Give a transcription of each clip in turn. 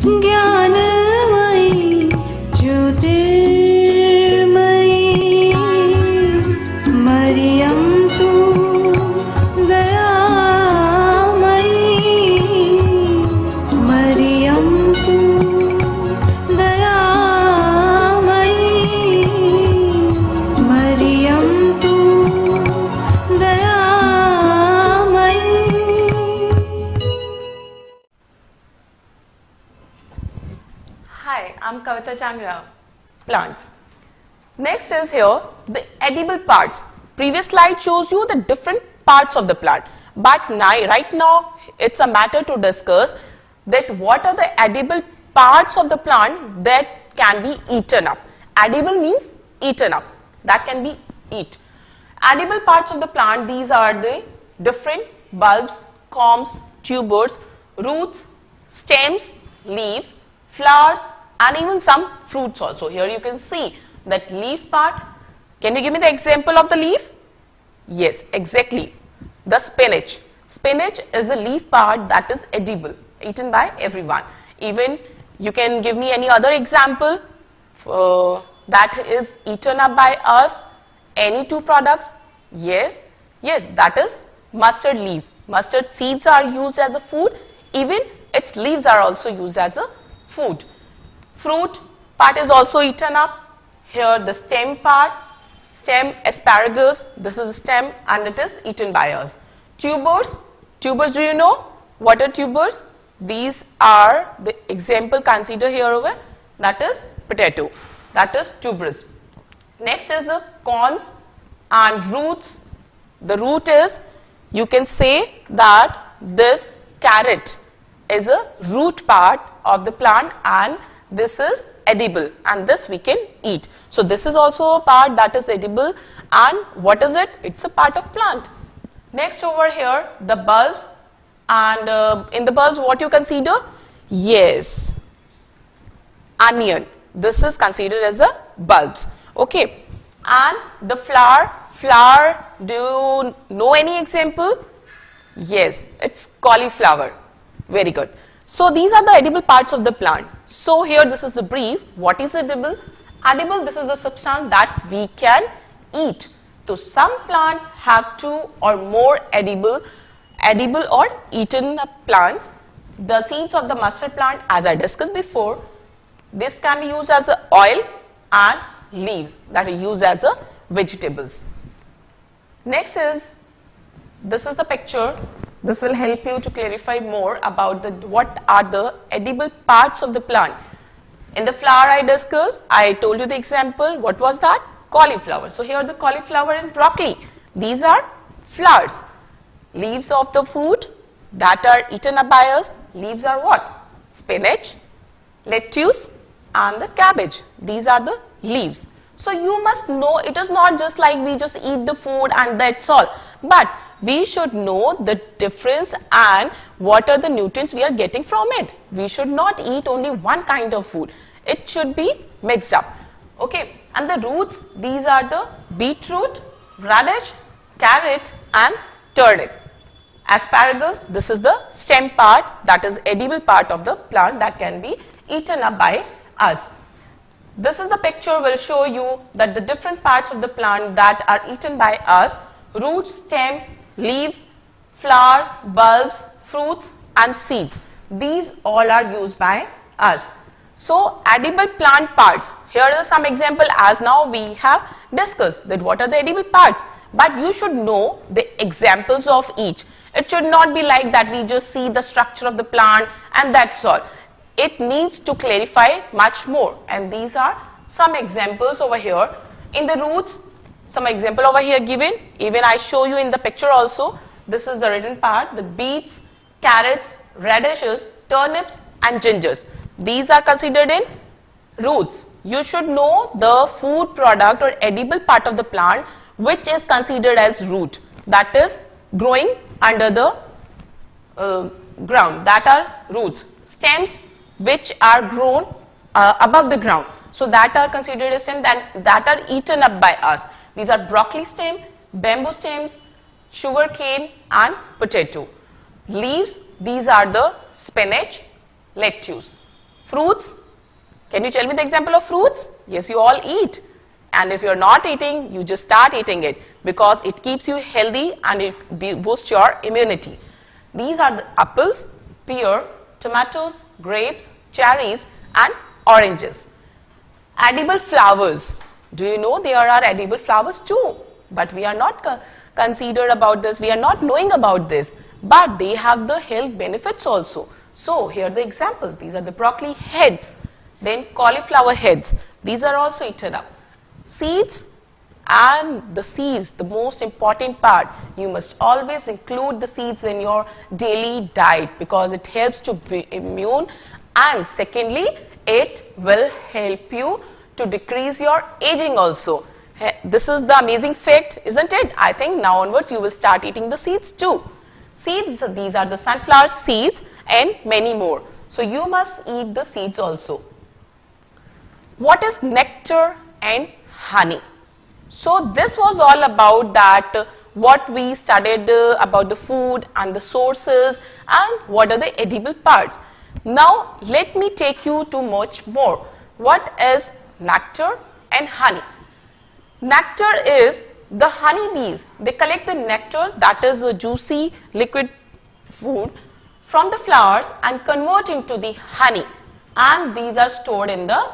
ज्ञानमयी ज्योतिर्मयी मरियं तु दयामयी मरियं तु दयामयी मरियं तु दयामयी. Hi, I'm Kavita Changra. Plants. Next is here the edible parts. Previous slide shows you the different parts of the plant. But right now it's a matter to discuss that what are the edible parts of the plant that can be eaten up. Edible means eaten up. That can be eat. Edible parts of the plant, these are the different bulbs, corms, tubers, roots, stems, leaves, flowers, and even some fruits also. Here you can see that leaf part. Can you give me the example of the leaf? Yes, exactly. The spinach. Spinach is a leaf part that is edible, eaten by everyone. Even you can give me any other example that is eaten up by us. Any two products? Yes, that is mustard leaf. Mustard seeds are used as a food. Even its leaves are also used as a food. Fruit part is also eaten up. Here the stem part, stem asparagus, this is a stem and it is eaten by us. Tubers, do you know what are tubers? These are the example consider here over, that is potato, that is tuberous. Next is the corns and roots. The root is, you can say that this carrot is a root part of the plant and this is edible and this we can eat. So this is also a part that is edible and what is it? It's a part of plant. Next over here the bulbs and in the bulbs what you consider? Yes, onion. This is considered as a bulbs. Okay. And the flower, do you know any example? Yes, it's cauliflower. Very good. So these are the edible parts of the plant. So here this is the brief. What is edible? Edible, this is the substance that we can eat. So some plants have two or more edible or eaten plants. The seeds of the mustard plant, as I discussed before, this can be used as a oil and leaves that are used as a vegetables. Next is, this is the picture. This will help you to clarify more about what are the edible parts of the plant. In the flower I discussed, I told you the example. What was that? Cauliflower. So here the cauliflower and broccoli. These are flowers. Leaves of the food that are eaten up by us. Leaves are what? Spinach, lettuce and the cabbage. These are the leaves. So you must know it is not just like we just eat the food and that's all. But we should know the difference and what are the nutrients we are getting from it. We should not eat only one kind of food. It should be mixed up. Okay. And the roots, these are the beetroot, radish, carrot and turnip. Asparagus, this is the stem part that is edible part of the plant that can be eaten up by us. This is the picture will show you that the different parts of the plant that are eaten by us: roots, stem, leaves, flowers, bulbs, fruits and seeds. These all are used by us. So edible plant parts, here are some example as now we have discussed that what are the edible parts, but you should know the examples of each. It should not be like that we just see the structure of the plant and that's all. It needs to clarify much more and these are some examples over here. In the roots, some example over here given, even I show you in the picture also. This is the written part with beets, carrots, radishes, turnips and gingers. These are considered in roots. You should know the food product or edible part of the plant which is considered as root, that is growing under the ground, that are roots. Stems which are grown above the ground, so that are considered as stem that are eaten up by us. These are broccoli stem, bamboo stems, sugar cane and potato. Leaves, these are the spinach, lettuce. Fruits. Can you tell me the example of fruits? Yes, you all eat. And if you're not eating, you just start eating it because it keeps you healthy and it boosts your immunity. These are the apples, pear, tomatoes, grapes, cherries and oranges. Edible flowers. Do you know there are edible flowers too? But we are not considered about this. We are not knowing about this. But they have the health benefits also. So here are the examples. These are the broccoli heads. Then cauliflower heads. These are also eaten up. Seeds and the seeds, the most important part. You must always include the seeds in your daily diet because it helps to be immune, and secondly, it will help you to decrease your aging also. This is the amazing fact, isn't it? I think now onwards you will start eating the seeds too. Seeds, these are the sunflower seeds and many more. So you must eat the seeds also. What is nectar and honey? So this was all about that, what we studied about the food and the sources and what are the edible parts. Now let me take you to much more. What is nectar and honey? Nectar is the honeybees. They collect the nectar, that is a juicy liquid food, from the flowers and convert into the honey, and these are stored in the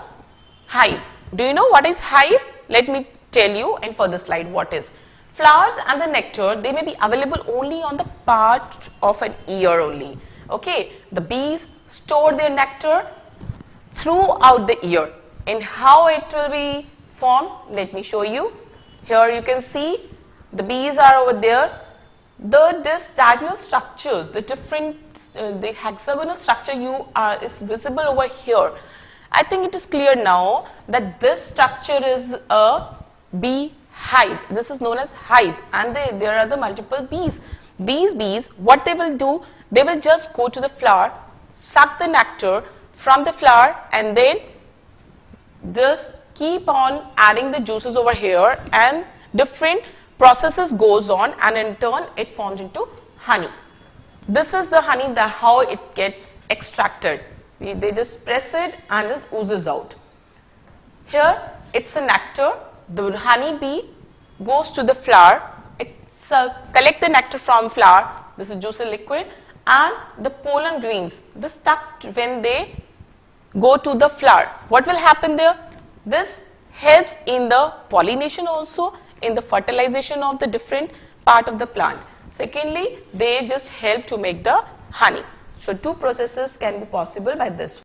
hive. Do you know what is hive? Let me tell you and for the slide what is. Flowers and the nectar, they may be available only on the part of an year only. Okay, the bees store their nectar throughout the year. And how it will be formed? Let me show you. Here you can see the bees are over there. This diagonal structures, the different, the hexagonal structure is visible over here. I think it is clear now that this structure is a bee hive. This is known as hive, and there are the multiple bees. These bees, what they will do, they will just go to the flower, suck the nectar from the flower, and then just keep on adding the juices over here, and different processes goes on, and in turn it forms into honey. This is the honey, how it gets extracted. They just press it and it oozes out. Here it's a nectar. The honey bee goes to the flower. It collects the nectar from flower. This is juicy liquid, and the pollen grains, the stuck when they go to the flower. What will happen there? This helps in the pollination also, in the fertilization of the different part of the plant. Secondly, they just help to make the honey. So two processes can be possible by this.